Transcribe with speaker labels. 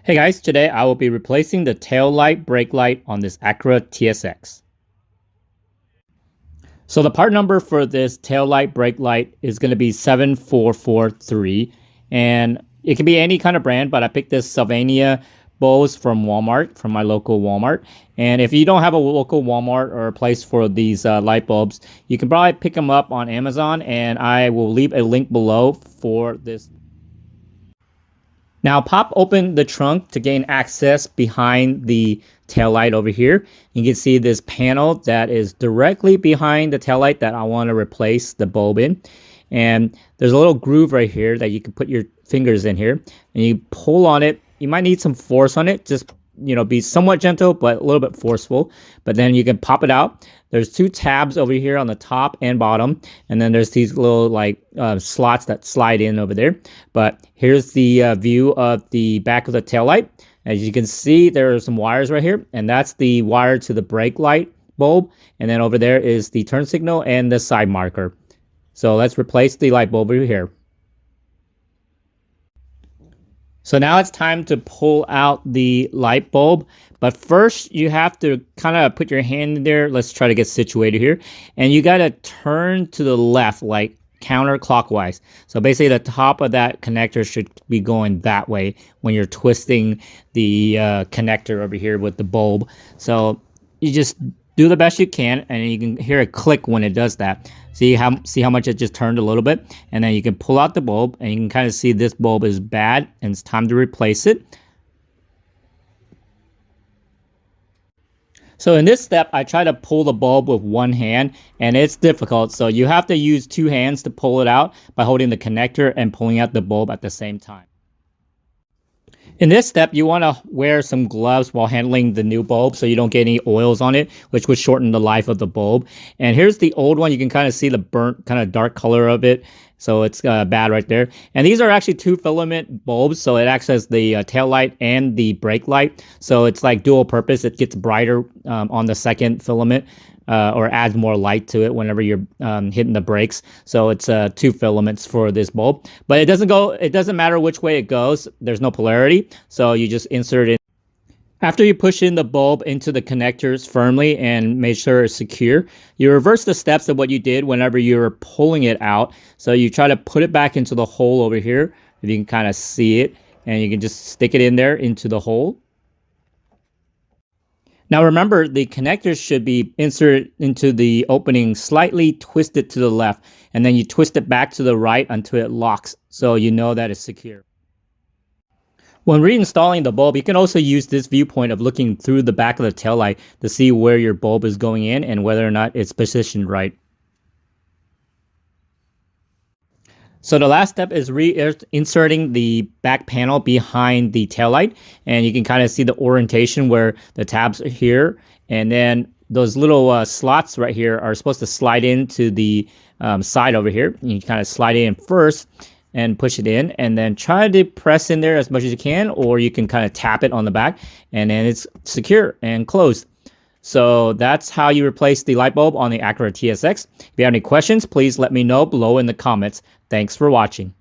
Speaker 1: Hey guys, today I will be replacing the tail light brake light on this Acura TSX. So the part number for this tail light brake light is going to be 7443, and it can be any kind of brand, but I picked this Sylvania bulbs from Walmart, from my local Walmart. And if you don't have a local Walmart or a place for these light bulbs, you can probably pick them up on Amazon, and I will leave a link below for this. Now pop open the trunk to gain access behind the taillight over here. You can see this panel that is directly behind the taillight that I want to replace the bulb in. And there's a little groove right here that you can put your fingers in here. And you pull on it. You might need some force on it. Just, be somewhat gentle, but a little bit forceful. But then you can pop it out. There's two tabs over here on the top and bottom. And then there's these little slots that slide in over there. But here's the view of the back of the taillight. As you can see, there are some wires right here. And that's the wire to the brake light bulb. And then over there is the turn signal and the side marker. So let's replace the light bulb over here. So now it's time to pull out the light bulb, but first you have to kind of put your hand in there. Let's try to get situated here. And you got to turn to the left, like counterclockwise. So basically the top of that connector should be going that way when you're twisting the connector over here with the bulb. So you just do the best you can, and you can hear a click when it does that. See how much it just turned a little bit, and then you can pull out the bulb, and you can kind of see this bulb is bad, and it's time to replace it. So in this step, I try to pull the bulb with one hand, and it's difficult. So you have to use two hands to pull it out by holding the connector and pulling out the bulb at the same time. In this step, you want to wear some gloves while handling the new bulb so you don't get any oils on it, which would shorten the life of the bulb. And here's the old one. You can kind of see the burnt, kind of dark color of it. So it's bad right there. And these are actually two filament bulbs. So it acts as the tail light and the brake light. So it's like dual purpose. It gets brighter on the second filament. Or adds more light to it whenever you're hitting the brakes. So it's two filaments for this bulb. But it doesn't matter which way it goes. There's no polarity. So you just insert it. After you push in the bulb into the connectors firmly and make sure it's secure, you reverse the steps of what you did whenever you were pulling it out. So you try to put it back into the hole over here, if you can kind of see it, and you can just stick it in there into the hole. Now remember, the connectors should be inserted into the opening slightly twisted to the left, and then you twist it back to the right until it locks, so you know that it's secure. When reinstalling the bulb, you can also use this viewpoint of looking through the back of the taillight to see where your bulb is going in and whether or not it's positioned right. So the last step is inserting the back panel behind the taillight, and you can kind of see the orientation where the tabs are here, and then those little slots right here are supposed to slide into the side over here. You kind of slide it in first and push it in, and then try to press in there as much as you can, or you can kind of tap it on the back, and then it's secure and closed. So that's how you replace the light bulb on the Acura TSX. If you have any questions, please let me know below in the comments. Thanks for watching.